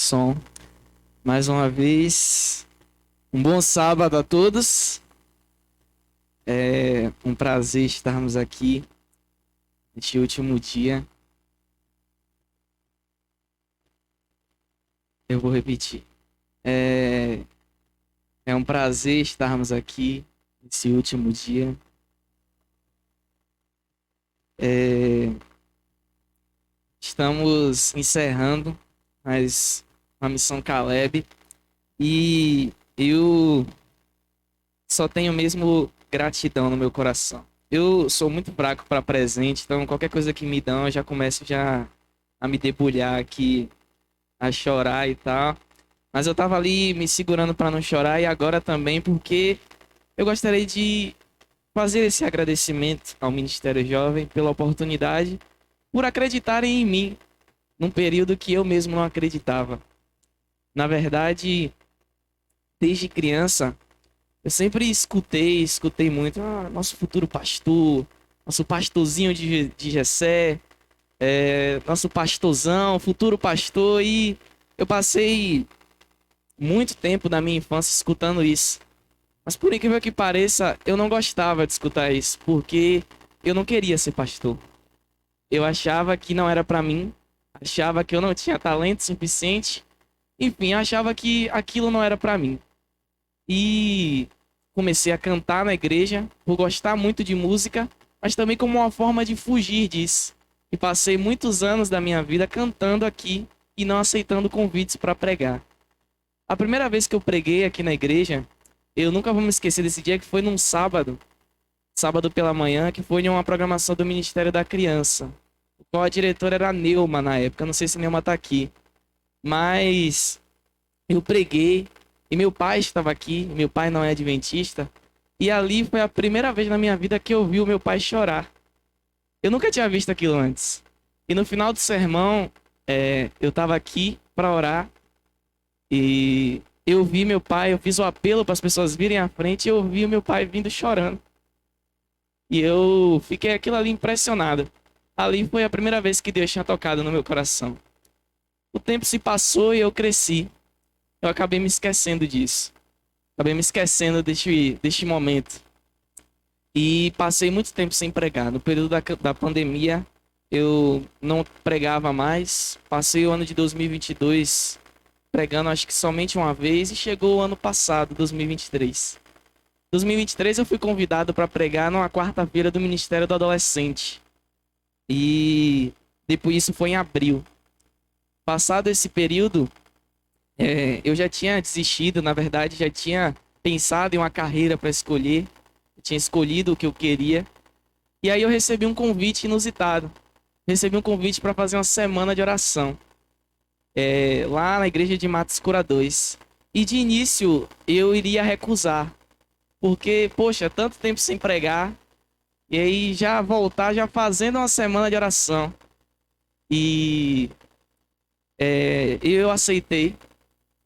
Som. Mais uma vez, um bom sábado a todos. É um prazer estarmos aqui neste último dia. Eu vou repetir. É, é um prazer estarmos aqui nesse último dia. Estamos encerrando a missão Caleb e eu só tenho mesmo gratidão no meu coração. Eu sou muito fraco para presente, então qualquer coisa que me dão eu já começo a me debulhar aqui, a chorar e tal. Mas eu tava ali me segurando para não chorar e agora também porque eu gostaria de fazer esse agradecimento ao Ministério Jovem pela oportunidade, por acreditarem em mim num período que eu mesmo não acreditava. Na verdade, desde criança, eu sempre escutei muito, nosso futuro pastor, nosso pastorzinho de Jessé, nosso pastorzão, futuro pastor, e eu passei muito tempo da minha infância escutando isso. Mas por incrível que pareça, eu não gostava de escutar isso, porque eu não queria ser pastor. Eu achava que não era pra mim, achava que eu não tinha talento suficiente, enfim, achava que aquilo não era pra mim. E comecei a cantar na igreja, por gostar muito de música, mas também como uma forma de fugir disso. E passei muitos anos da minha vida cantando aqui e não aceitando convites para pregar. A primeira vez que eu preguei aqui na igreja, eu nunca vou me esquecer desse dia, que foi num sábado, sábado pela manhã, que foi em uma programação do Ministério da Criança. O qual a diretora era a Neuma na época, não sei se a Neuma tá aqui. Mas eu preguei e meu pai estava aqui, meu pai não é adventista, e ali foi a primeira vez na minha vida que eu vi o meu pai chorar. Eu nunca tinha visto aquilo antes. E no final do sermão, eu estava aqui para orar e eu vi meu pai, eu fiz o apelo para as pessoas virem à frente e eu vi o meu pai vindo chorando. E eu fiquei aquilo ali impressionado. Ali foi a primeira vez que Deus tinha tocado no meu coração. O tempo se passou e eu cresci. Eu acabei me esquecendo disso. Acabei me esquecendo deste momento. E passei muito tempo sem pregar. No período da pandemia, eu não pregava mais. Passei o ano de 2022 pregando acho que somente uma vez. E chegou o ano passado, 2023. 2023 eu fui convidado para pregar numa quarta-feira do Ministério do Adolescente. E depois isso foi em abril. Passado esse período, eu já tinha desistido, na verdade, já tinha pensado em uma carreira para escolher. Eu tinha escolhido o que eu queria. E aí eu recebi um convite inusitado. Recebi um convite para fazer uma semana de oração. Lá na igreja de Matos Cura 2. E de início eu iria recusar. Porque, poxa, tanto tempo sem pregar. E aí já voltar, já fazendo uma semana de oração. E eu aceitei.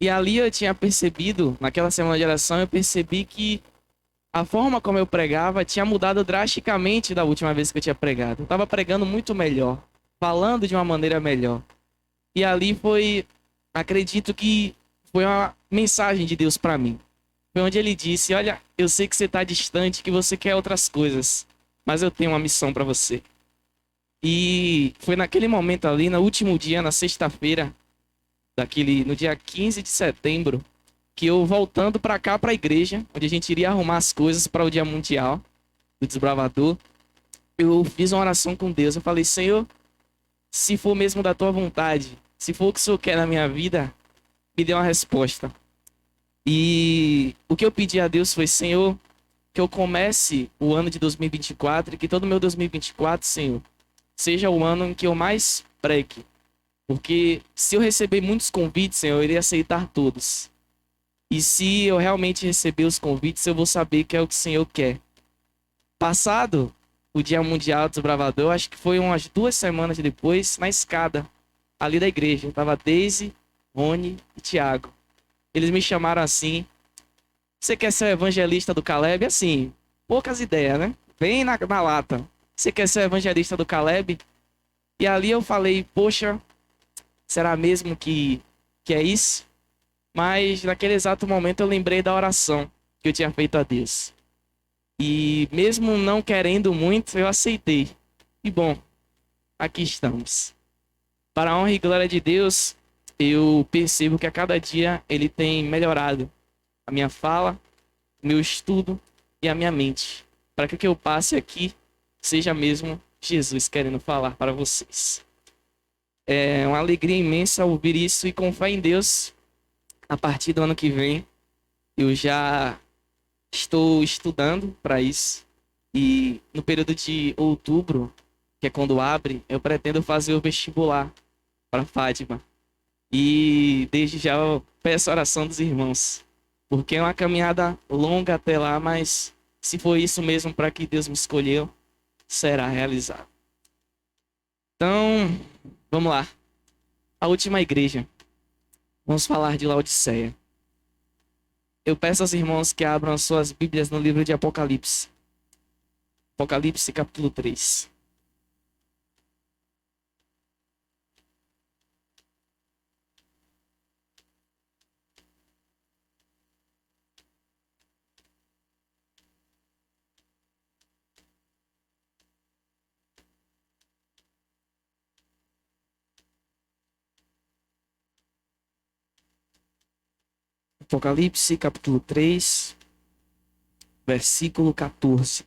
E ali eu tinha percebido, naquela semana de oração, eu percebi que a forma como eu pregava tinha mudado drasticamente da última vez que eu tinha pregado. Eu estava pregando muito melhor, falando de uma maneira melhor. E ali foi, acredito que foi uma mensagem de Deus para mim. Foi onde ele disse: olha, eu sei que você está distante, que você quer outras coisas, mas eu tenho uma missão para você. E foi naquele momento ali, no último dia, na sexta-feira, no dia 15 de setembro, que eu voltando para cá, para a igreja, onde a gente iria arrumar as coisas para o Dia Mundial do Desbravador, eu fiz uma oração com Deus. Eu falei: Senhor, se for mesmo da tua vontade, se for o que o Senhor quer na minha vida, me dê uma resposta. E o que eu pedi a Deus foi: Senhor, que eu comece o ano de 2024 e que todo o meu 2024, Senhor, seja o ano em que eu mais pregue. Porque se eu receber muitos convites, Senhor, eu irei aceitar todos. E se eu realmente receber os convites, eu vou saber que é o que o Senhor quer. Passado o Dia Mundial do Desbravador, acho que foi umas 2 semanas depois, na escada ali da igreja. Tava Daisy, Rony e Thiago. Eles me chamaram assim: você quer ser o evangelista do Caleb? Assim, poucas ideias, né? Bem na lata. Você quer ser o evangelista do Caleb? E ali eu falei: poxa, será mesmo que que é isso, mas naquele exato momento eu lembrei da oração que eu tinha feito a Deus. E mesmo não querendo muito, eu aceitei. E bom, aqui estamos. Para a honra e glória de Deus, eu percebo que a cada dia ele tem melhorado a minha fala, o meu estudo e a minha mente. Para que o que eu passe aqui seja mesmo Jesus querendo falar para vocês. É uma alegria imensa ouvir isso e com fé em Deus, a partir do ano que vem, eu já estou estudando para isso. E no período de outubro, que é quando abre, eu pretendo fazer o vestibular para Fátima. E desde já eu peço a oração dos irmãos, porque é uma caminhada longa até lá, mas se for isso mesmo para que Deus me escolheu, será realizado. Então, vamos lá. A última igreja. Vamos falar de Laodiceia. Eu peço aos irmãos que abram as suas Bíblias no livro de Apocalipse. Apocalipse capítulo 3. Apocalipse capítulo 3, versículo 14.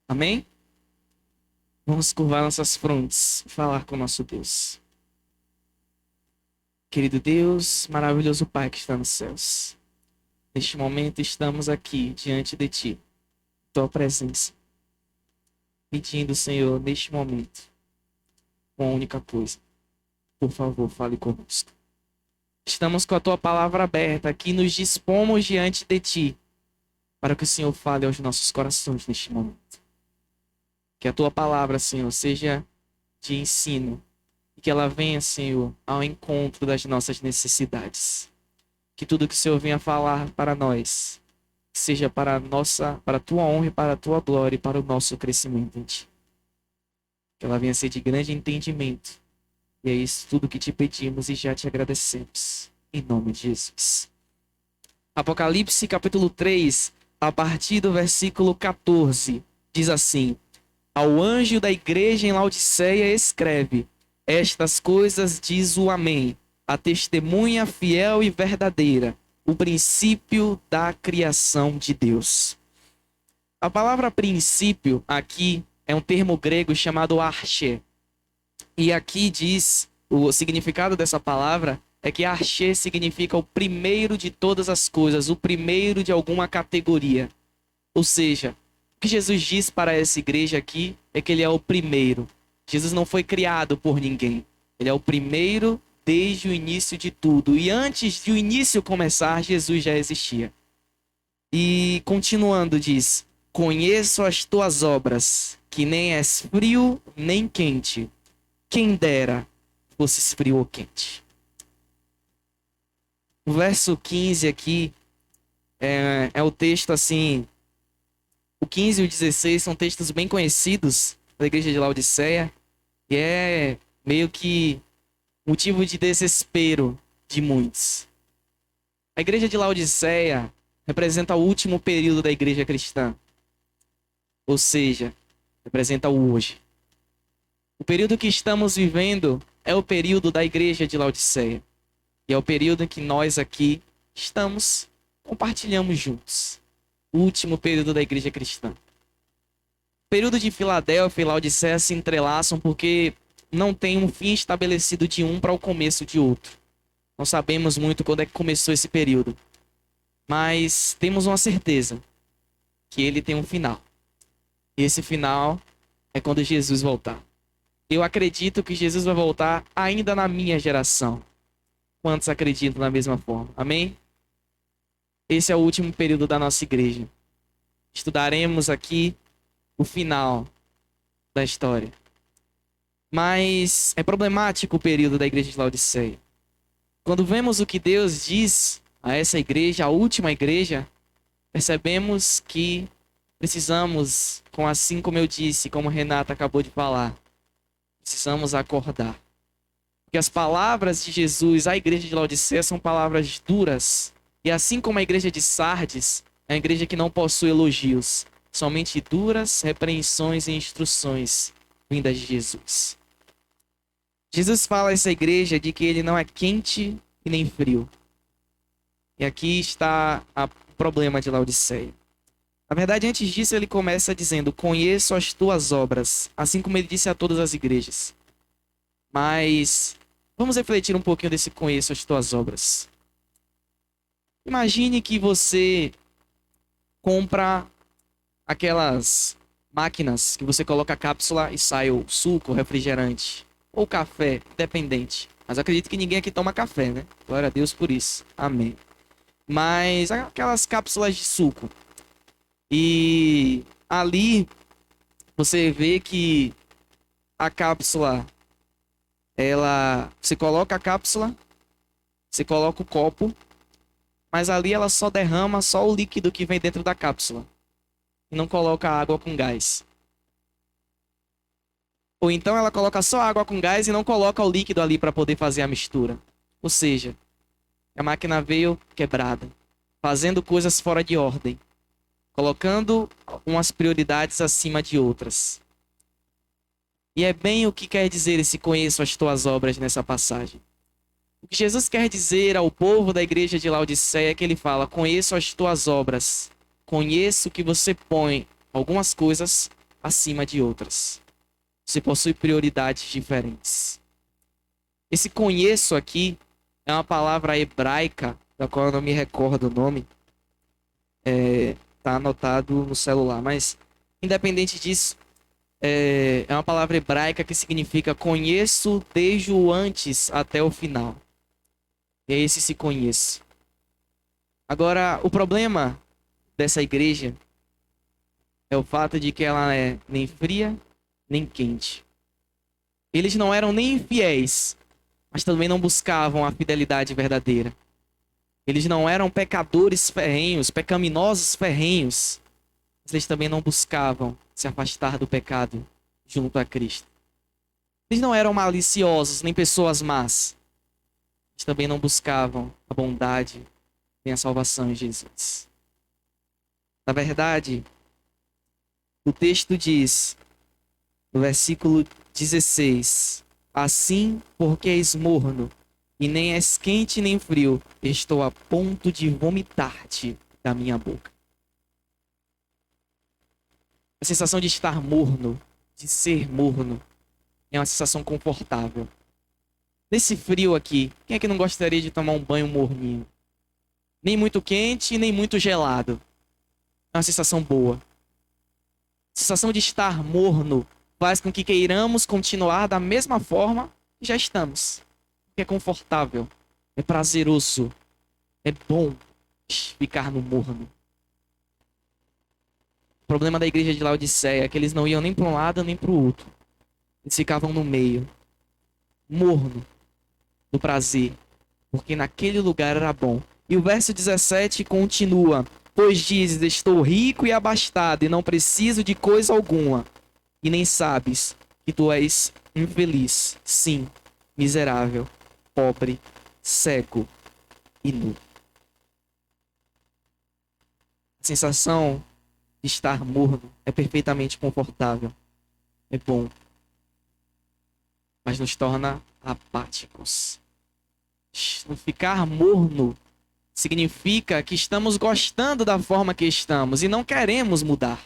Amém? Vamos curvar nossas frontes e falar com o nosso Deus. Querido Deus, maravilhoso Pai que está nos céus. Neste momento estamos aqui diante de Ti, Tua presença. Pedindo, Senhor, neste momento, uma única coisa. Por favor, fale conosco. Estamos com a Tua palavra aberta aqui, nos dispomos diante de Ti, para que o Senhor fale aos nossos corações neste momento. Que a Tua palavra, Senhor, seja de ensino e que ela venha, Senhor, ao encontro das nossas necessidades. Que tudo que o Senhor venha falar para nós seja para a Tua honra e para a Tua glória e para o nosso crescimento em Ti. Que ela venha ser de grande entendimento. E é isso tudo que te pedimos e já te agradecemos. Em nome de Jesus. Apocalipse capítulo 3, a partir do versículo 14, diz assim: Ao anjo da igreja em Laodiceia escreve: Estas coisas diz o Amém, a testemunha fiel e verdadeira, o princípio da criação de Deus. A palavra princípio aqui é um termo grego chamado arche. E aqui diz, o significado dessa palavra é que arche significa o primeiro de todas as coisas, o primeiro de alguma categoria. Ou seja, o que Jesus diz para essa igreja aqui é que ele é o primeiro. Jesus não foi criado por ninguém. Ele é o primeiro desde o início de tudo. E antes de o início começar, Jesus já existia. E continuando diz: Conheço as tuas obras, que nem és frio nem quente. Quem dera fosses frio ou quente. O verso 15 aqui é o texto assim. O 15 e o 16 são textos bem conhecidos da igreja de Laodiceia. E é meio que motivo de desespero de muitos. A igreja de Laodiceia representa o último período da igreja cristã. Ou seja, representa o hoje. O período que estamos vivendo é o período da igreja de Laodiceia. E é o período em que nós aqui compartilhamos juntos. O último período da igreja cristã. O período de Filadélfia e Laodiceia se entrelaçam porque não tem um fim estabelecido de um para o começo de outro. Não sabemos muito quando é que começou esse período. Mas temos uma certeza, que ele tem um final. E esse final é quando Jesus voltar. Eu acredito que Jesus vai voltar ainda na minha geração. Quantos acreditam da mesma forma? Amém? Esse é o último período da nossa igreja. Estudaremos aqui o final da história. Mas é problemático o período da igreja de Laodiceia. Quando vemos o que Deus diz a essa igreja, a última igreja, percebemos que precisamos, assim como eu disse, como Renata acabou de falar, precisamos acordar. Porque as palavras de Jesus à igreja de Laodiceia são palavras duras. E assim como a igreja de Sardes, é uma igreja que não possui elogios, somente duras repreensões e instruções vindas de Jesus. Jesus fala a essa igreja de que ele não é quente e nem frio. E aqui está o problema de Laodiceia. Na verdade, antes disso, ele começa dizendo: conheço as tuas obras, assim como ele disse a todas as igrejas. Mas vamos refletir um pouquinho desse conheço as tuas obras. Imagine que você compra aquelas máquinas que você coloca a cápsula e sai o suco, o refrigerante, ou café, independente. Mas eu acredito que ninguém aqui toma café, né? Glória a Deus por isso. Amém. Mas aquelas cápsulas de suco. E ali você vê que a cápsula, você coloca a cápsula, você coloca o copo, mas ali ela só derrama só o líquido que vem dentro da cápsula. E não coloca água com gás. Ou então ela coloca só água com gás e não coloca o líquido ali para poder fazer a mistura. Ou seja, a máquina veio quebrada, fazendo coisas fora de ordem, colocando umas prioridades acima de outras. E é bem o que quer dizer esse conheço as tuas obras nessa passagem. O que Jesus quer dizer ao povo da igreja de Laodiceia é que ele fala: conheço as tuas obras, conheço que você põe algumas coisas acima de outras. Você possui prioridades diferentes. Esse conheço aqui é uma palavra hebraica, da qual eu não me recordo o nome. Tá anotado no celular, mas independente disso, é uma palavra hebraica que significa conheço desde o antes até o final. É esse se conheço. Agora, o problema dessa igreja é o fato de que ela é nem fria, nem quente. Eles não eram nem infiéis, mas também não buscavam a fidelidade verdadeira. Eles não eram pecadores ferrenhos, pecaminosos ferrenhos, mas eles também não buscavam se afastar do pecado junto a Cristo. Eles não eram maliciosos, nem pessoas más. Eles também não buscavam a bondade nem a salvação em Jesus. Na verdade, o texto diz, no versículo 16: assim, porque és morno, e nem és quente nem frio, estou a ponto de vomitar-te da minha boca. A sensação de estar morno, de ser morno, é uma sensação confortável. Nesse frio aqui, quem é que não gostaria de tomar um banho morninho? Nem muito quente, nem muito gelado. É uma sensação boa. A sensação de estar morno faz com que queiramos continuar da mesma forma que já estamos. É confortável, é prazeroso, é bom ficar no morno. O problema da igreja de Laodiceia é que eles não iam nem para um lado nem para o outro. Eles ficavam no meio, morno, do prazer, porque naquele lugar era bom. E o verso 17 continua: pois dizes, estou rico e abastado, e não preciso de coisa alguma, e nem sabes que tu és infeliz, sim, miserável, pobre, cego e nu. A sensação de estar morno é perfeitamente confortável, é bom, mas nos torna apáticos. No ficar morno significa que estamos gostando da forma que estamos e não queremos mudar.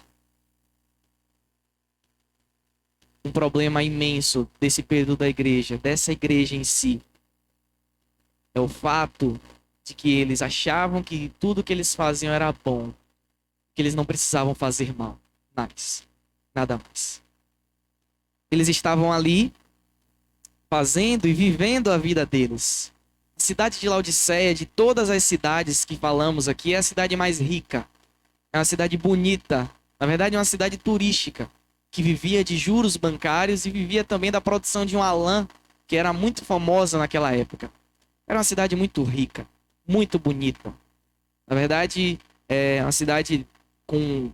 Um problema imenso desse período da igreja, dessa igreja em si, é o fato de que eles achavam que tudo que eles faziam era bom, que eles não precisavam fazer mal, nada mais. Eles estavam ali fazendo e vivendo a vida deles. A cidade de Laodiceia, de todas as cidades que falamos aqui, é a cidade mais rica. É uma cidade bonita. Na verdade, é uma cidade turística, que vivia de juros bancários e vivia também da produção de uma lã, que era muito famosa naquela época. Era uma cidade muito rica, muito bonita. Na verdade, é uma cidade com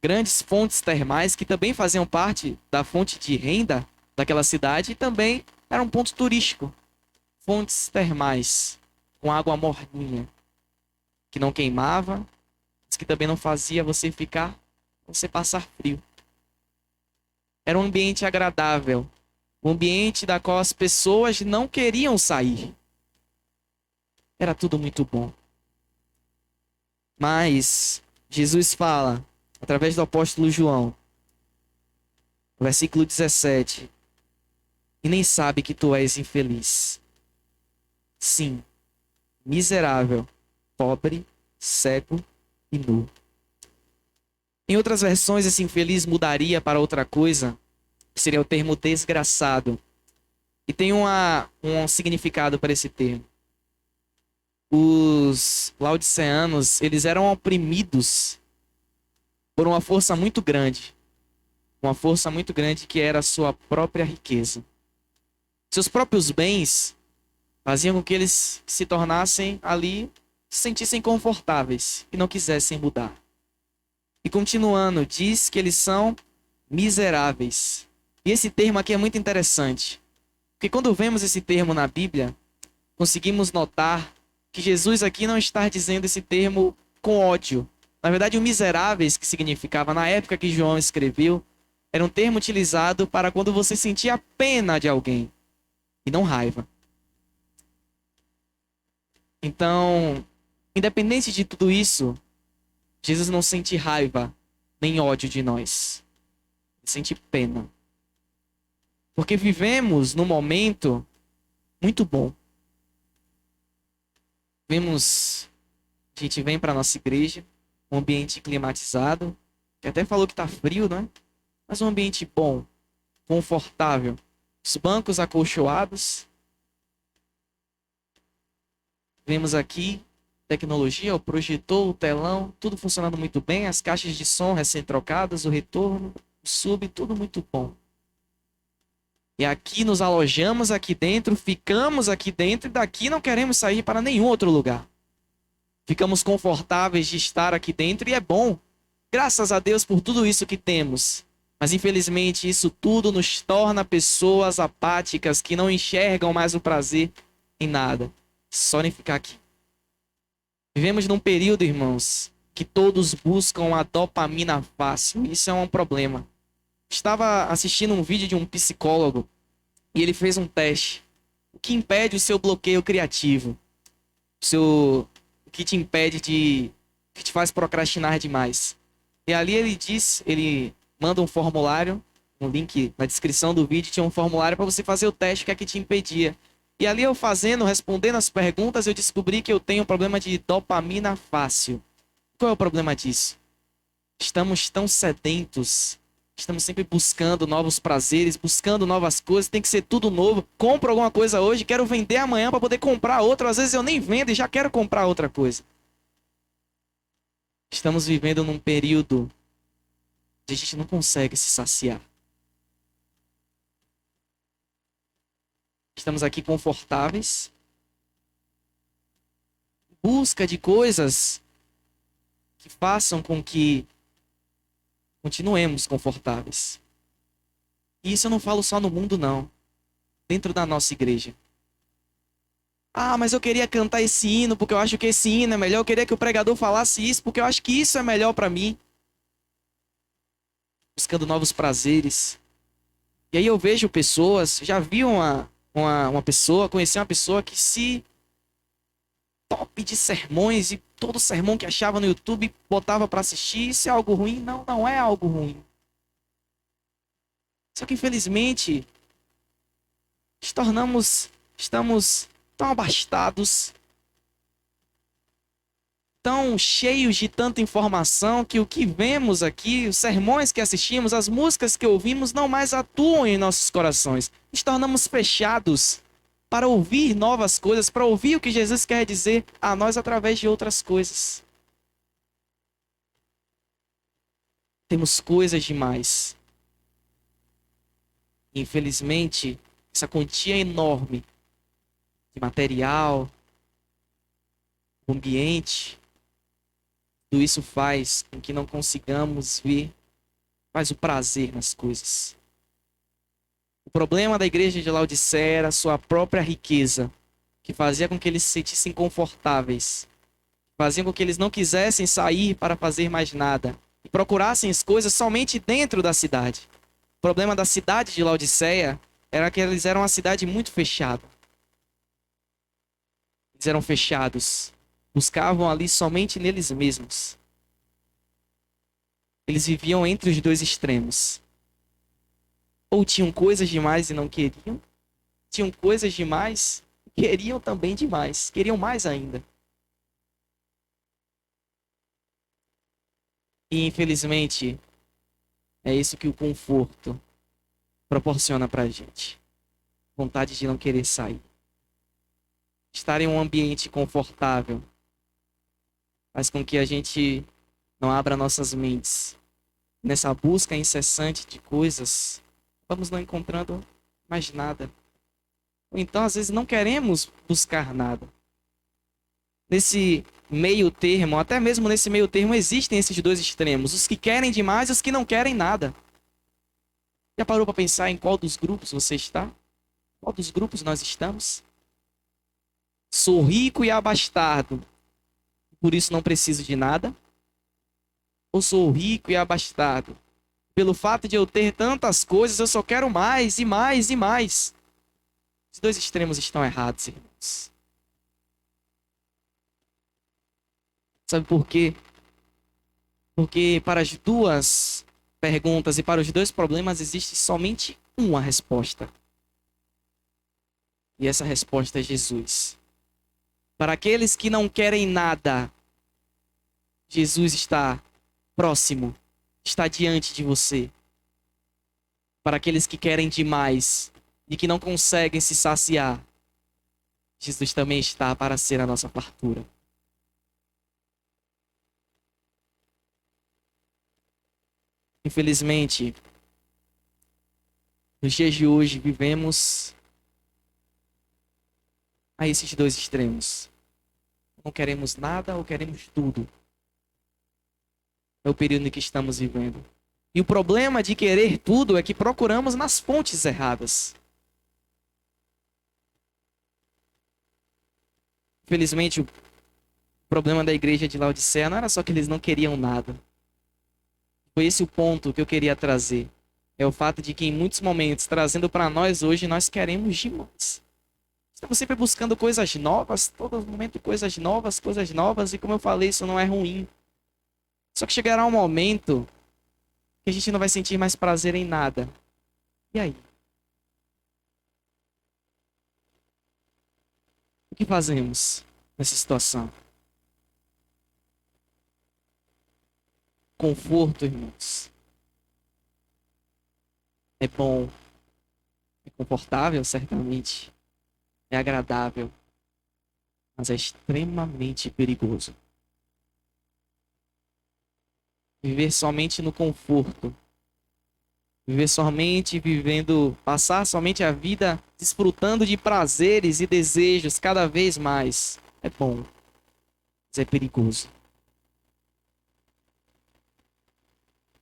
grandes fontes termais que também faziam parte da fonte de renda daquela cidade e também era um ponto turístico. Fontes termais com água morninha, que não queimava, mas que também não fazia você passar frio. Era um ambiente agradável, um ambiente da qual as pessoas não queriam sair. Era tudo muito bom. Mas Jesus fala, através do apóstolo João, no versículo 17, e nem sabe que tu és infeliz. Sim, miserável, pobre, cego e nu. Em outras versões, esse infeliz mudaria para outra coisa, que seria o termo desgraçado. E tem um significado para esse termo. Os laodiceanos, eles eram oprimidos por uma força muito grande. Uma força muito grande que era a sua própria riqueza. Seus próprios bens faziam com que eles se tornassem ali, se sentissem confortáveis e não quisessem mudar. E continuando, diz que eles são miseráveis. E esse termo aqui é muito interessante. Porque quando vemos esse termo na Bíblia, conseguimos notar que Jesus aqui não está dizendo esse termo com ódio. Na verdade, o miseráveis, que significava na época que João escreveu, era um termo utilizado para quando você sentia pena de alguém e não raiva. Então, independente de tudo isso, Jesus não sente raiva nem ódio de nós. Ele sente pena. Porque vivemos num momento muito bom. A gente vem para nossa igreja, um ambiente climatizado, que até falou que tá frio, né? Mas um ambiente bom, confortável. Os bancos acolchoados. Vemos aqui tecnologia, o projetor, o telão, tudo funcionando muito bem, as caixas de som recém-trocadas, o retorno, o sub, tudo muito bom. E aqui nos alojamos aqui dentro, ficamos aqui dentro e daqui não queremos sair para nenhum outro lugar. Ficamos confortáveis de estar aqui dentro e é bom. Graças a Deus por tudo isso que temos. Mas infelizmente isso tudo nos torna pessoas apáticas que não enxergam mais o prazer em nada, só em ficar aqui. Vivemos num período, irmãos, que todos buscam a dopamina fácil. Isso é um problema. Estava assistindo um vídeo de um psicólogo e ele fez um teste. O que impede o seu bloqueio criativo? O que te impede de... O que te faz procrastinar demais? E ali ele manda um formulário, um link na descrição do vídeo, tinha um formulário para você fazer o teste, o que é que te impedia. E ali eu respondendo as perguntas, eu descobri que eu tenho um problema de dopamina fácil. Qual é o problema disso? Estamos tão sedentos, estamos sempre buscando novos prazeres, buscando novas coisas, tem que ser tudo novo. Compro alguma coisa hoje, quero vender amanhã para poder comprar outra. Às vezes eu nem vendo e já quero comprar outra coisa. Estamos vivendo num período onde a gente não consegue se saciar. Estamos aqui confortáveis, busca de coisas que façam com que continuemos confortáveis. E isso eu não falo só no mundo, não. Dentro da nossa igreja. Ah, mas eu queria cantar esse hino porque eu acho que esse hino é melhor. Eu queria que o pregador falasse isso porque eu acho que isso é melhor para mim. Buscando novos prazeres. E aí eu vejo pessoas, já vi uma pessoa, conheci uma pessoa que se top de sermões e todo sermão que achava no YouTube botava para assistir. Isso é algo ruim? Não, não é algo ruim. Só que infelizmente estamos tão abastados, tão cheios de tanta informação que o que vemos aqui, os sermões que assistimos, as músicas que ouvimos não mais atuam em nossos corações. Nos tornamos fechados para ouvir novas coisas, para ouvir o que Jesus quer dizer a nós através de outras coisas. Temos coisas demais. Infelizmente, essa quantia enorme de material, ambiente, Tudo isso faz com que não consigamos ver mais o prazer nas coisas. O problema da igreja de Laodiceia era a sua própria riqueza, que fazia com que eles se sentissem confortáveis, fazia com que eles não quisessem sair para fazer mais nada e procurassem as coisas somente dentro da cidade. O problema da cidade de Laodiceia era que eles eram uma cidade muito fechada. Eles eram fechados, buscavam ali somente neles mesmos. Eles viviam entre os dois extremos. Ou tinham coisas demais e não queriam, tinham coisas demais e queriam também demais, queriam mais ainda. E infelizmente, é isso que o conforto proporciona pra gente. Vontade de não querer sair. Estar em um ambiente confortável faz com que a gente não abra nossas mentes. Nessa busca incessante de coisas, vamos não encontrando mais nada. Ou então, às vezes, não queremos buscar nada. Nesse meio termo, até mesmo nesse meio termo, existem esses dois extremos. Os que querem demais e os que não querem nada. Já parou para pensar em qual dos grupos você está? Qual dos grupos nós estamos? Sou rico e abastado, por isso não preciso de nada? Ou sou rico e abastado? Pelo fato de eu ter tantas coisas, eu só quero mais e mais e mais. Os dois extremos estão errados, irmãos. Sabe por quê? Porque para as duas perguntas e para os dois problemas existe somente uma resposta. E essa resposta é Jesus. Para aqueles que não querem nada, Jesus está próximo, está diante de você. Para aqueles que querem demais e que não conseguem se saciar, Jesus também está para ser a nossa fartura. Infelizmente, nos dias de hoje vivemos a esses dois extremos. Não queremos nada ou queremos tudo. É o período em que estamos vivendo. E o problema de querer tudo é que procuramos nas fontes erradas. Infelizmente, o problema da igreja de Laodiceia não era só que eles não queriam nada. Foi esse o ponto que eu queria trazer. É o fato de que em muitos momentos, trazendo para nós hoje, nós queremos demais. Estamos sempre buscando coisas novas, todo momento coisas novas, e como eu falei, isso não é ruim. Só que chegará um momento que a gente não vai sentir mais prazer em nada. E aí? O que fazemos nessa situação? Conforto, irmãos. É bom, é confortável, certamente. É agradável, mas é extremamente perigoso. Viver somente no conforto, viver somente vivendo, passar somente a vida desfrutando de prazeres e desejos cada vez mais. É bom, mas é perigoso.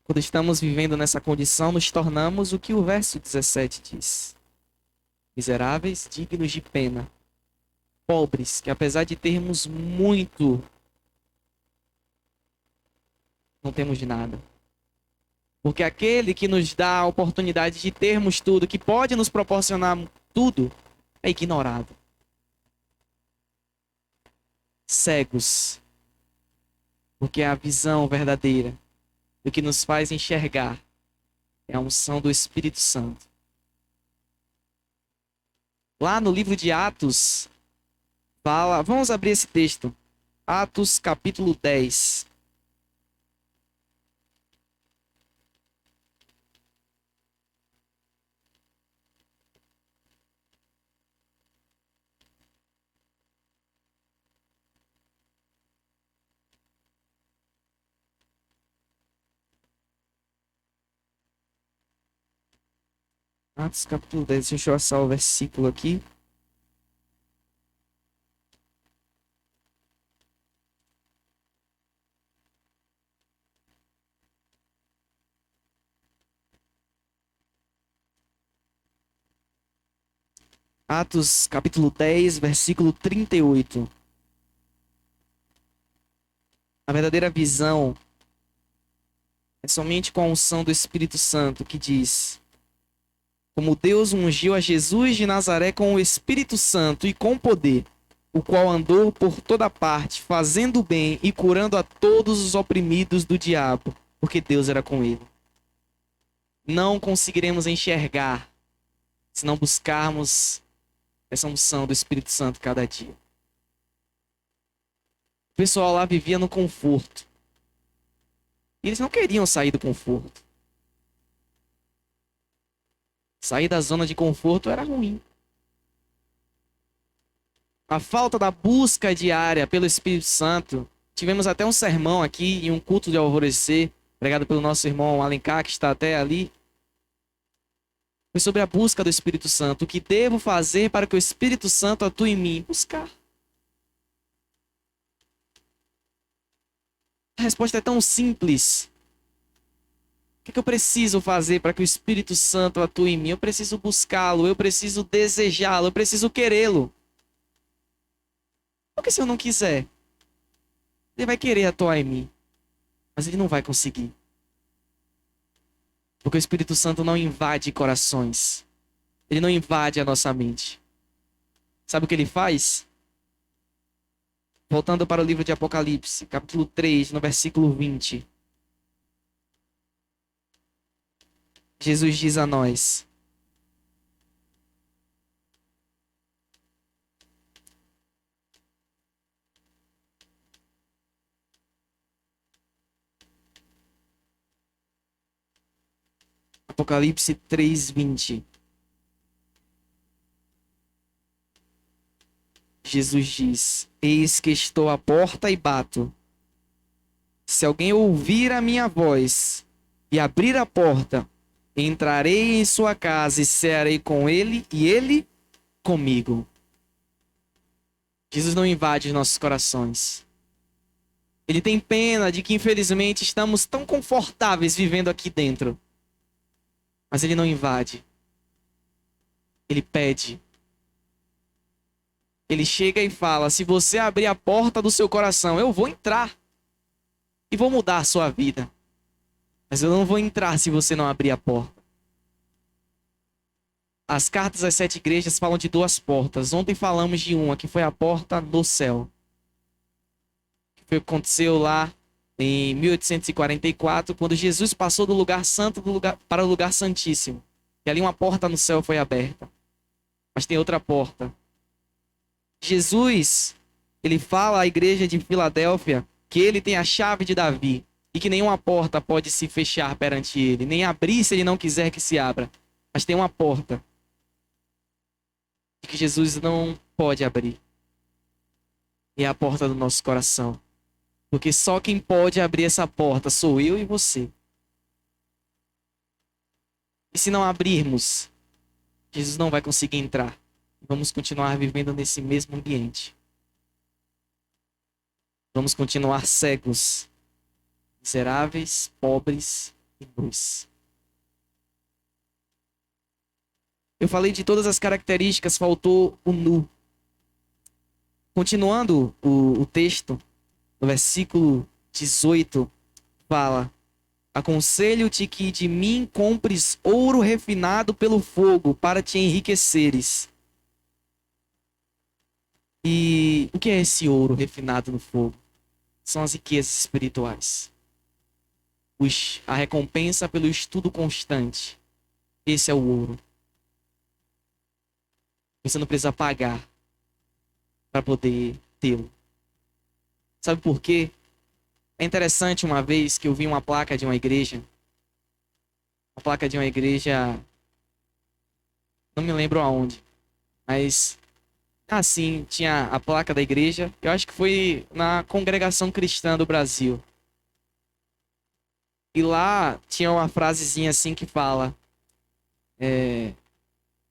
Quando estamos vivendo nessa condição, nos tornamos o que o verso 17 diz: miseráveis, dignos de pena, pobres, que apesar de termos muito, não temos de nada. Porque aquele que nos dá a oportunidade de termos tudo, que pode nos proporcionar tudo, é ignorado. Cegos. Porque a visão verdadeira do que nos faz enxergar é a unção do Espírito Santo. Lá no livro de Atos, fala, vamos abrir esse texto. Atos capítulo 10. Atos capítulo 10, deixa eu achar o versículo aqui. Atos capítulo 10, versículo 38. A verdadeira visão é somente com a unção do Espírito Santo, que diz: como Deus ungiu a Jesus de Nazaré com o Espírito Santo e com poder, o qual andou por toda parte, fazendo o bem e curando a todos os oprimidos do diabo, porque Deus era com ele. Não conseguiremos enxergar se não buscarmos essa unção do Espírito Santo cada dia. O pessoal lá vivia no conforto. E eles não queriam sair do conforto. Sair da zona de conforto era ruim. A falta da busca diária pelo Espírito Santo. Tivemos até um sermão aqui em um culto de alvorecer, pregado pelo nosso irmão Alencar, que está até ali. Foi sobre a busca do Espírito Santo. O que devo fazer para que o Espírito Santo atue em mim? Buscar. A resposta é tão simples. O que eu preciso fazer para que o Espírito Santo atue em mim? Eu preciso buscá-lo, eu preciso desejá-lo, eu preciso querê-lo. Porque se eu não quiser, ele vai querer atuar em mim, mas ele não vai conseguir. Porque o Espírito Santo não invade corações. Ele não invade a nossa mente. Sabe o que ele faz? Voltando para o livro de Apocalipse, capítulo 3, no versículo 20. Jesus diz a nós: Apocalipse 3:20. Jesus diz: eis que estou à porta e bato. Se alguém ouvir a minha voz e abrir a porta, entrarei em sua casa e cearei com ele e ele comigo. Jesus não invade os nossos corações. Ele tem pena de que, infelizmente, estamos tão confortáveis vivendo aqui dentro. Mas ele não invade. Ele pede. Ele chega e fala: se você abrir a porta do seu coração, eu vou entrar. E vou mudar a sua vida. Mas eu não vou entrar se você não abrir a porta. As cartas às 7 igrejas falam de 2 portas. Ontem falamos de uma, que foi a porta do céu. Que foi o que aconteceu lá em 1844, quando Jesus passou do lugar santo para o lugar santíssimo. E ali uma porta no céu foi aberta. Mas tem outra porta. Jesus, ele fala à igreja de Filadélfia que ele tem a chave de Davi e que nenhuma porta pode se fechar perante ele, nem abrir se ele não quiser que se abra. Mas tem uma porta que Jesus não pode abrir. E é a porta do nosso coração. Porque só quem pode abrir essa porta sou eu e você. E se não abrirmos, Jesus não vai conseguir entrar. Vamos continuar vivendo nesse mesmo ambiente. Vamos continuar cegos, miseráveis, pobres e nus. Eu falei de todas as características, faltou o nu. Continuando o texto, no versículo 18, fala: aconselho-te que de mim compres ouro refinado pelo fogo, para te enriqueceres. E o que é esse ouro refinado no fogo? São as riquezas espirituais. A recompensa pelo estudo constante. Esse é o ouro. Você não precisa pagar para poder tê-lo. Sabe por quê? É interessante, uma vez que eu vi uma placa de uma igreja. Uma placa de uma igreja, não me lembro aonde, mas assim, tinha a placa da igreja. Eu acho que foi na Congregação Cristã do Brasil. E lá tinha uma frasezinha assim que fala: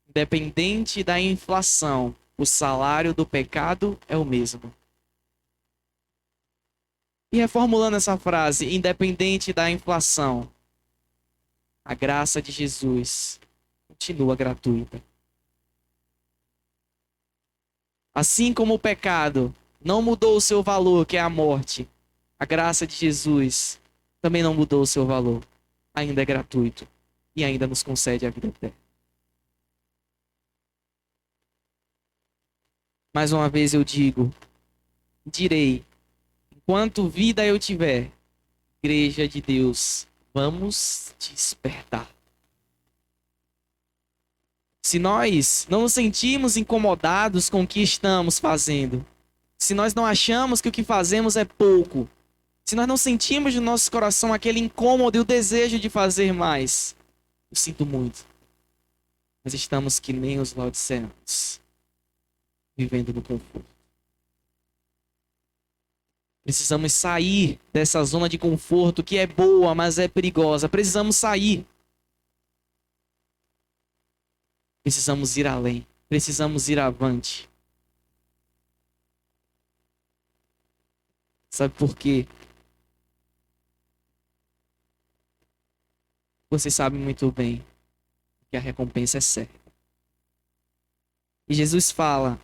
independente da inflação, o salário do pecado é o mesmo. E reformulando essa frase: independente da inflação, a graça de Jesus continua gratuita. Assim como o pecado não mudou o seu valor, que é a morte, a graça de Jesus também não mudou o seu valor. Ainda é gratuito e ainda nos concede a vida eterna. Mais uma vez eu direi, enquanto vida eu tiver, Igreja de Deus, vamos despertar. Se nós não nos sentimos incomodados com o que estamos fazendo, se nós não achamos que o que fazemos é pouco, se nós não sentimos no nosso coração aquele incômodo e o desejo de fazer mais, eu sinto muito. Nós estamos que nem os laodiceanos, vivendo no conforto. Precisamos sair dessa zona de conforto que é boa, mas é perigosa. Precisamos sair. Precisamos ir além. Precisamos ir avante. Sabe por quê? Você sabe muito bem que a recompensa é certa. E Jesus fala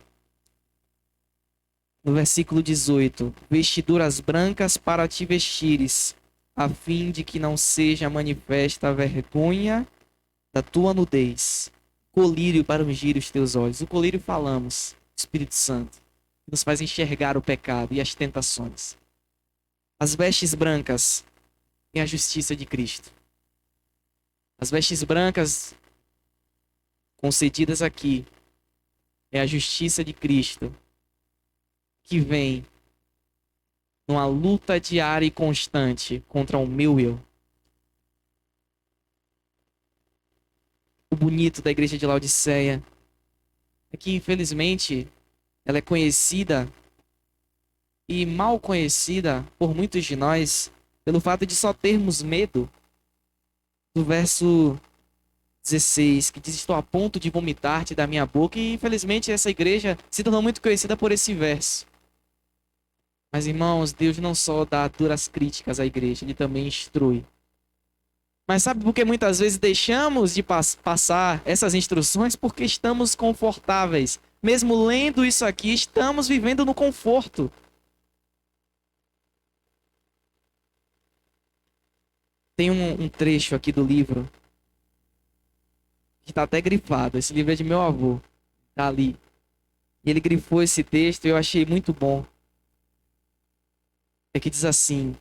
no versículo 18: vestiduras brancas para te vestires, a fim de que não seja manifesta a vergonha da tua nudez. Colírio para ungir os teus olhos. O colírio falamos, Espírito Santo, que nos faz enxergar o pecado e as tentações. As vestes brancas é a justiça de Cristo. As vestes brancas concedidas aqui é a justiça de Cristo, que vem numa luta diária e constante contra o meu eu. O bonito da igreja de Laodiceia é que, infelizmente, ela é conhecida e mal conhecida por muitos de nós pelo fato de só termos medo do verso 16, que diz: estou a ponto de vomitar-te da minha boca. E infelizmente essa igreja se tornou muito conhecida por esse verso. Mas irmãos, Deus não só dá duras críticas à igreja, Ele também instrui. Mas sabe por que muitas vezes deixamos de passar essas instruções? Porque estamos confortáveis. Mesmo lendo isso aqui, estamos vivendo no conforto. Tem um trecho aqui do livro que está até grifado. Esse livro é de meu avô. Está ali. E ele grifou esse texto e eu achei muito bom. É que diz assim: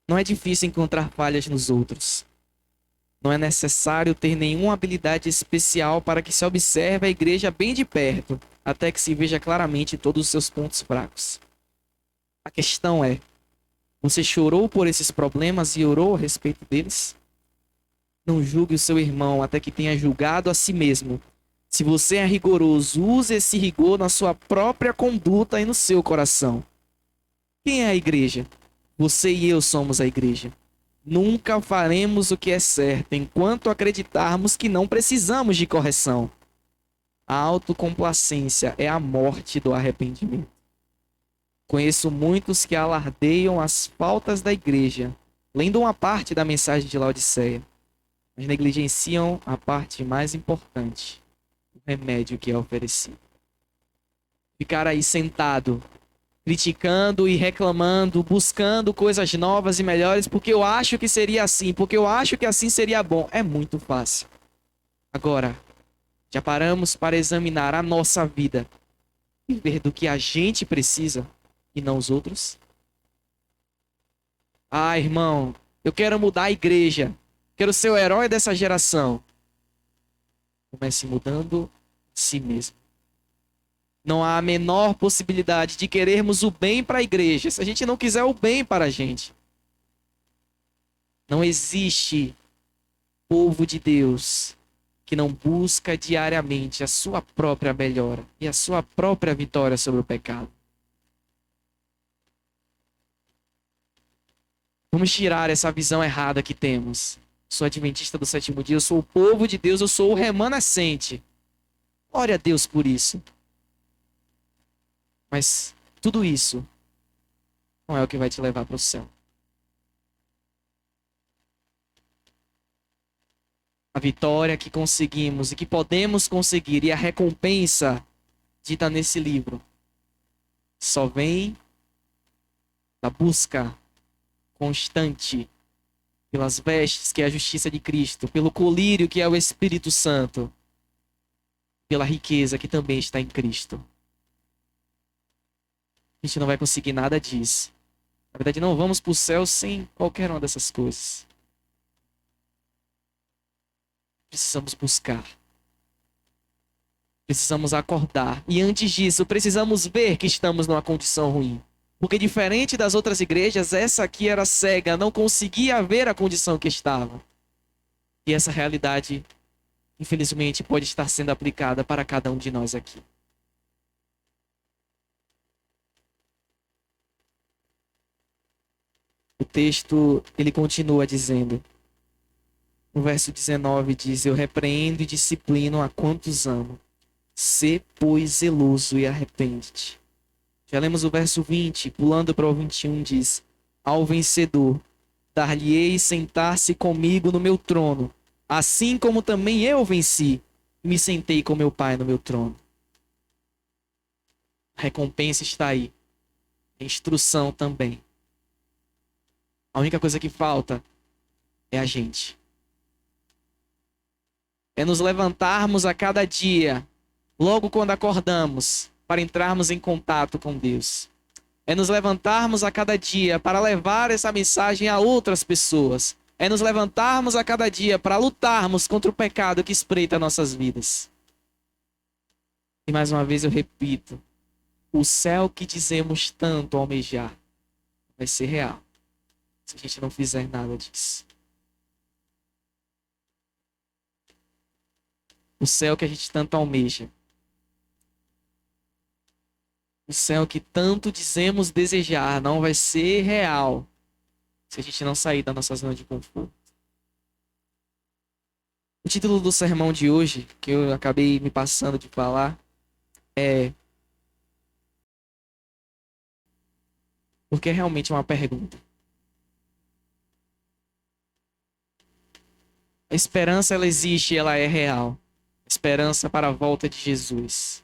não é difícil encontrar falhas nos outros. Não é necessário ter nenhuma habilidade especial para que se observe a igreja bem de perto, até que se veja claramente todos os seus pontos fracos. A questão é: você chorou por esses problemas e orou a respeito deles? Não julgue o seu irmão até que tenha julgado a si mesmo. Se você é rigoroso, use esse rigor na sua própria conduta e no seu coração. Quem é a igreja? Você e eu somos a igreja. Nunca faremos o que é certo enquanto acreditarmos que não precisamos de correção. A autocomplacência é a morte do arrependimento. Conheço muitos que alardeiam as faltas da igreja, lendo uma parte da mensagem de Laodiceia, mas negligenciam a parte mais importante, o remédio que é oferecido. Ficar aí sentado, criticando e reclamando, buscando coisas novas e melhores, porque eu acho que seria assim, porque eu acho que assim seria bom, é muito fácil. Agora, já paramos para examinar a nossa vida e ver do que a gente precisa e não os outros? Ah, irmão, eu quero mudar a igreja. Quero ser o herói dessa geração. Comece mudando si mesmo. Não há a menor possibilidade de querermos o bem para a igreja se a gente não quiser o bem para a gente. Não existe povo de Deus que não busca diariamente a sua própria melhora e a sua própria vitória sobre o pecado. Vamos tirar essa visão errada que temos. Sou adventista do sétimo dia, eu sou o povo de Deus, eu sou o remanescente. Glória a Deus por isso. Mas tudo isso não é o que vai te levar para o céu. A vitória que conseguimos e que podemos conseguir e a recompensa dita nesse livro só vem da busca constante pelas vestes que é a justiça de Cristo, pelo colírio que é o Espírito Santo, pela riqueza que também está em Cristo. A gente não vai conseguir nada disso. Na verdade, não vamos para o céu sem qualquer uma dessas coisas. Precisamos buscar. Precisamos acordar. E antes disso, precisamos ver que estamos numa condição ruim. Porque diferente das outras igrejas, essa aqui era cega, não conseguia ver a condição que estava. E essa realidade, infelizmente, pode estar sendo aplicada para cada um de nós aqui. O texto, ele continua dizendo, no verso 19 diz, eu repreendo e disciplino a quantos amo. Sê, pois, zeloso e arrepende-te. Já lemos o verso 20, pulando para o 21, diz, ao vencedor, dar-lhe-ei sentar-se comigo no meu trono, assim como também eu venci e me sentei com meu Pai no meu trono. A recompensa está aí. A instrução também. A única coisa que falta é a gente. É nos levantarmos a cada dia, logo quando acordamos, para entrarmos em contato com Deus. É nos levantarmos a cada dia para levar essa mensagem a outras pessoas. É nos levantarmos a cada dia para lutarmos contra o pecado que espreita nossas vidas. E mais uma vez eu repito, o céu que dizemos tanto almejar vai ser real, se a gente não fizer nada disso. O céu que a gente tanto almeja. O céu que tanto dizemos desejar não vai ser real se a gente não sair da nossa zona de conforto. O título do sermão de hoje, que eu acabei me passando de falar, é porque é realmente uma pergunta. A esperança, ela existe, ela é real. A esperança para a volta de Jesus.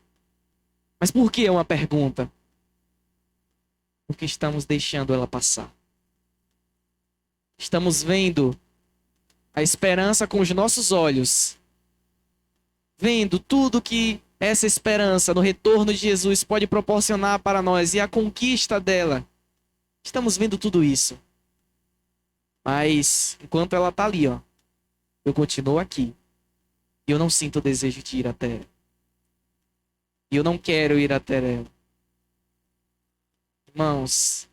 Mas por que é uma pergunta? Porque estamos deixando ela passar. Estamos vendo a esperança com os nossos olhos. Vendo tudo que essa esperança no retorno de Jesus pode proporcionar para nós e a conquista dela. Estamos vendo tudo isso. Mas enquanto ela está ali, ó, eu continuo aqui. E eu não sinto o desejo de ir até ela. E eu não quero ir até ela. Irmãos,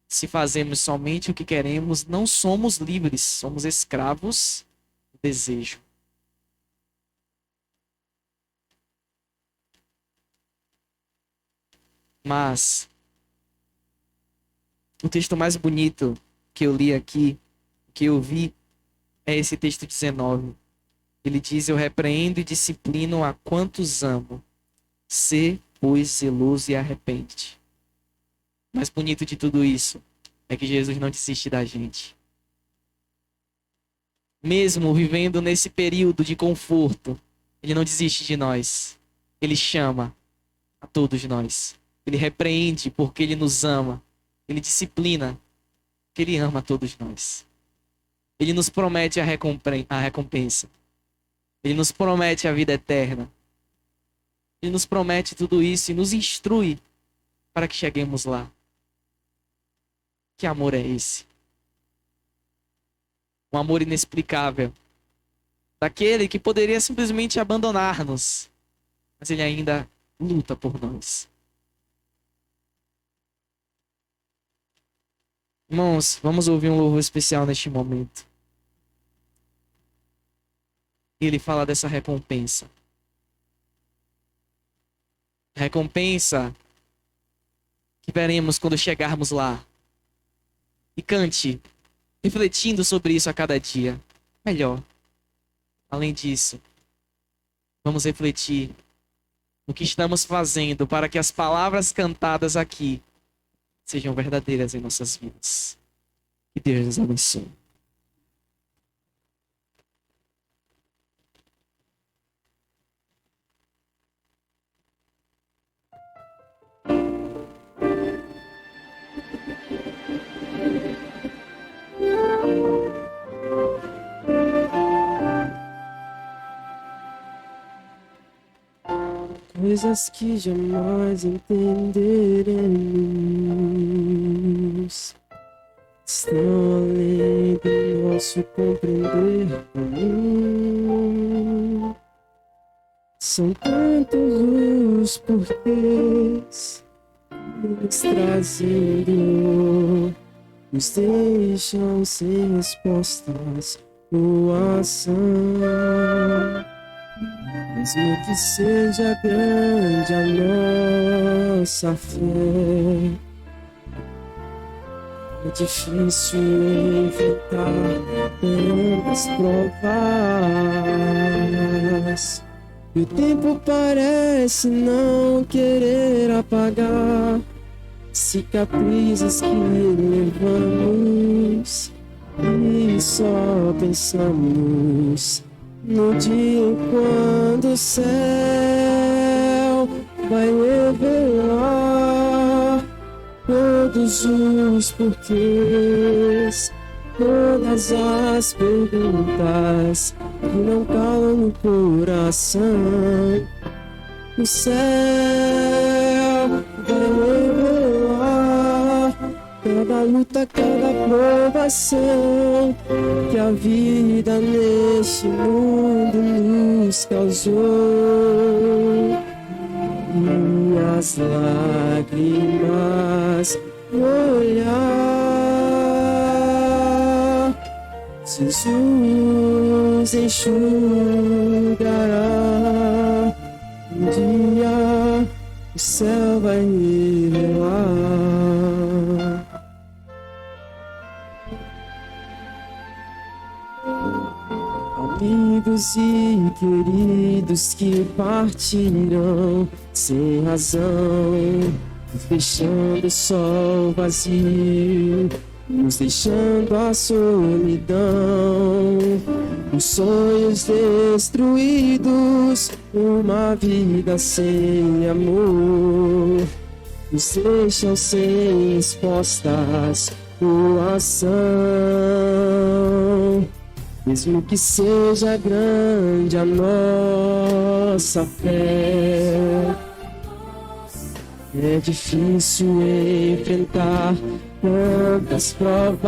se fazemos somente o que queremos, não somos livres, somos escravos do desejo. Mas o texto mais bonito que eu li aqui, que eu vi, é esse texto 19. Ele diz, eu repreendo e disciplino a quantos amo. Sê, pois, zeloso e arrepende-te. O mais bonito de tudo isso é que Jesus não desiste da gente. Mesmo vivendo nesse período de conforto, ele não desiste de nós. Ele chama a todos nós. Ele repreende porque ele nos ama. Ele disciplina porque ele ama a todos nós. Ele nos promete a recompensa. Ele nos promete a vida eterna. Ele nos promete tudo isso e nos instrui para que cheguemos lá. Que amor é esse? Um amor inexplicável. Daquele que poderia simplesmente abandonar-nos. Mas ele ainda luta por nós. Irmãos, vamos ouvir um louvor especial neste momento. E ele fala dessa recompensa. A recompensa que veremos quando chegarmos lá. E cante, refletindo sobre isso a cada dia. Melhor. Além disso, vamos refletir no que estamos fazendo para que as palavras cantadas aqui sejam verdadeiras em nossas vidas. Que Deus nos abençoe. coisas que jamais entenderemos estão além do nosso compreender comum. São tantos os porquês que nos trazendo, nos deixam sem respostas ou ação. Mesmo que seja grande a nossa fé, é difícil enfrentar tantas provas. E o tempo parece não querer apagar cicatrizes que levamos e só pensamos no dia quando o céu vai revelar todos os porquês, todas as perguntas que não calam no coração. O céu vai revelar cada luta, cada provação que a vida neste mundo nos causou. E as lágrimas no olhar, Jesus enxugará. Um dia o céu vai revelar. Amigos e queridos que partirão sem razão, nos deixando o sol vazio, nos deixando a solidão, os sonhos destruídos, uma vida sem amor, nos deixam sem respostas ou ação. Mesmo que seja grande a nossa fé, é difícil enfrentar tantas provas.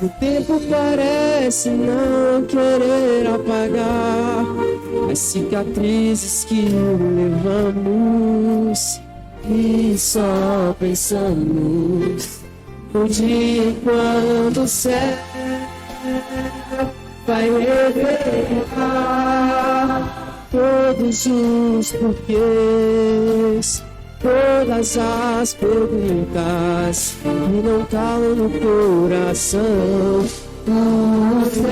O tempo parece não querer apagar as cicatrizes que levamos e só pensamos no dia quando o céu vai revelar todos os porquês, todas as perguntas que não calam no coração. O céu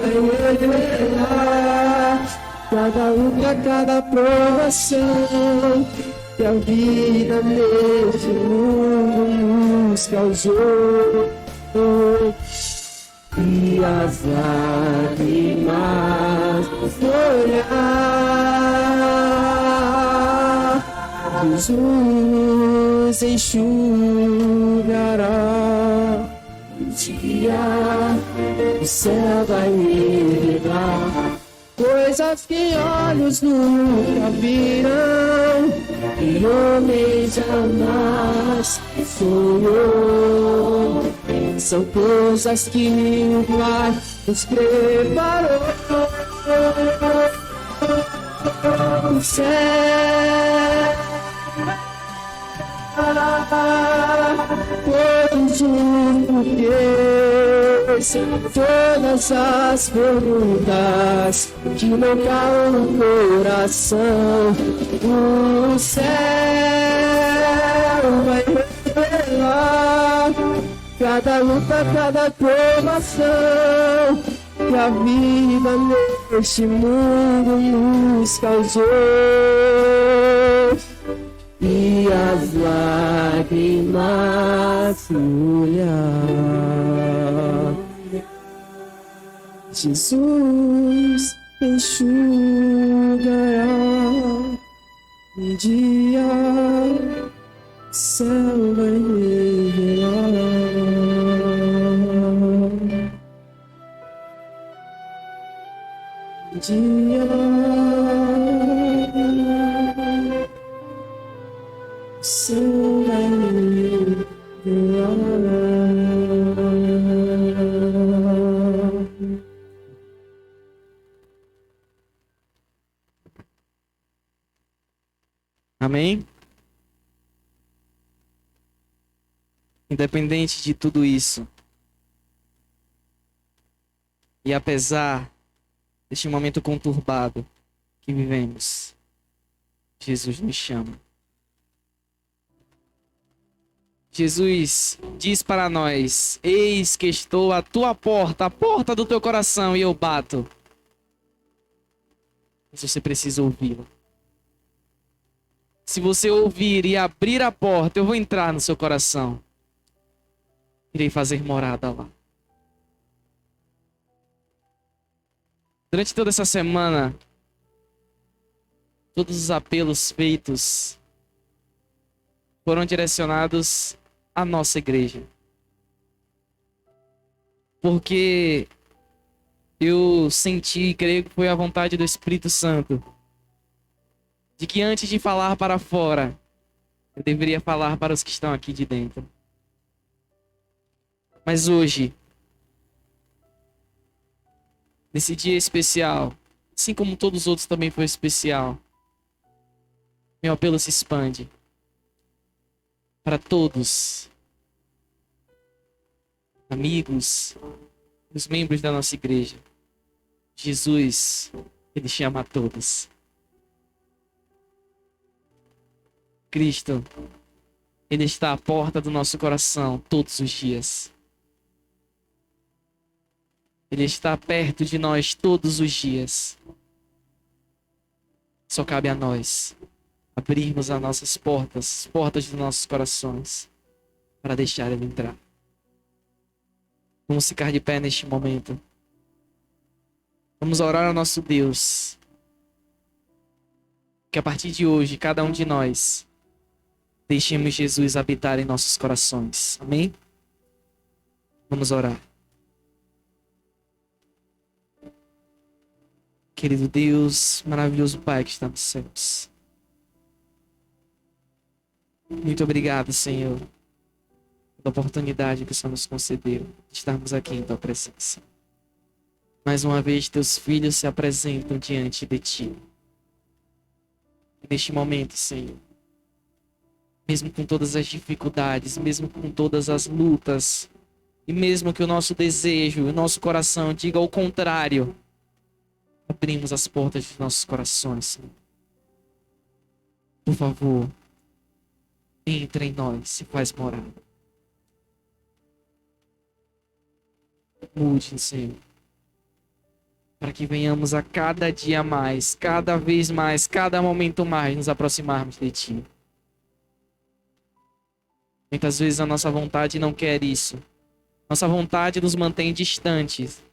vai revelar cada luta, cada provação que a vida neste mundo nos causou. E as lágrimas no olhar, Jesus enxugará. Um dia o céu vai revelar coisas que olhos nunca viram e homem jamais sonhou. São coisas que o Pai nos preparou. O céu, todos os porquês, todas as perguntas que não calam no coração. O céu vai revelar cada luta, cada provação que a vida neste mundo nos causou. E as lágrimas no olhar, Jesus enxugará. Um dia o céu vai revelar. Amém? Independente de tudo isso, e apesar deste momento conturbado que vivemos, Jesus nos chama. Jesus diz para nós: eis que estou à tua porta, a porta do teu coração, e eu bato. Mas você precisa ouvi-lo. Se você ouvir e abrir a porta, eu vou entrar no seu coração. Irei fazer morada lá. Durante toda essa semana, todos os apelos feitos foram direcionados à nossa igreja. Porque eu senti e creio que foi a vontade do Espírito Santo de que antes de falar para fora, eu deveria falar para os que estão aqui de dentro. Mas hoje, nesse dia especial, assim como todos os outros também foi especial, meu apelo se expande para todos, amigos, os membros da nossa igreja. Jesus, ele chama a todos. Cristo, ele está à porta do nosso coração todos os dias. Ele está perto de nós todos os dias. Só cabe a nós abrirmos as nossas portas, as portas dos nossos corações, para deixar ele entrar. Vamos ficar de pé neste momento. Vamos orar ao nosso Deus. Que a partir de hoje, cada um de nós, deixemos Jesus habitar em nossos corações. Amém? Vamos orar. Querido Deus, maravilhoso Pai que está nos céus. Muito obrigado, Senhor, pela oportunidade que o Senhor nos concedeu de estarmos aqui em Tua presença. Mais uma vez, Teus filhos se apresentam diante de Ti. E neste momento, Senhor, mesmo com todas as dificuldades, mesmo com todas as lutas, e mesmo que o nosso desejo, o nosso coração diga o contrário, abrimos as portas dos nossos corações, Senhor. Por favor, entra em nós e faz morada. Mude, Senhor, para que venhamos a cada dia mais, cada vez mais, cada momento mais nos aproximarmos de Ti. Muitas vezes a nossa vontade não quer isso. Nossa vontade nos mantém distantes.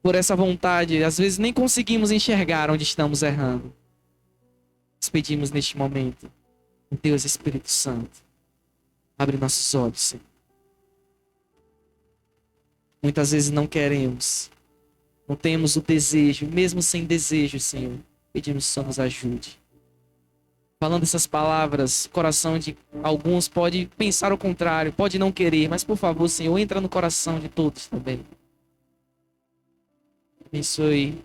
Por essa vontade, às vezes nem conseguimos enxergar onde estamos errando. Nós pedimos neste momento, Deus Espírito Santo, abre nossos olhos, Senhor. Muitas vezes não queremos, não temos o desejo, mesmo sem desejo, Senhor, pedimos que o Senhor nos ajude. Falando essas palavras, o coração de alguns pode pensar o contrário, pode não querer, mas por favor, Senhor, entra no coração de todos também. Abençoe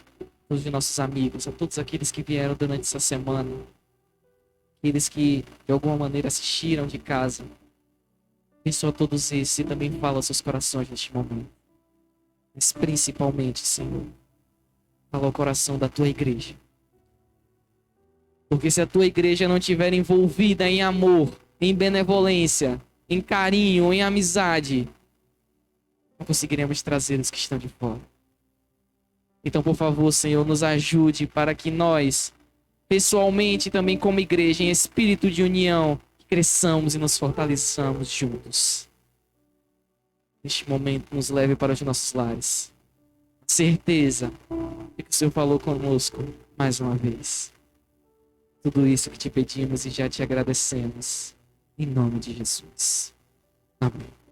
todos os nossos amigos, a todos aqueles que vieram durante essa semana, aqueles que de alguma maneira assistiram de casa. Abençoa todos esses e também fala aos seus corações neste momento. Mas principalmente, Senhor, fala ao coração da Tua igreja. Porque se a Tua igreja não estiver envolvida em amor, em benevolência, em carinho, em amizade, não conseguiremos trazer os que estão de fora. Então, por favor, Senhor, nos ajude para que nós, pessoalmente, também como igreja, em espírito de união, cresçamos e nos fortaleçamos juntos. Neste momento, nos leve para os nossos lares. Certeza de que o Senhor falou conosco mais uma vez. Tudo isso que te pedimos e já te agradecemos. Em nome de Jesus. Amém.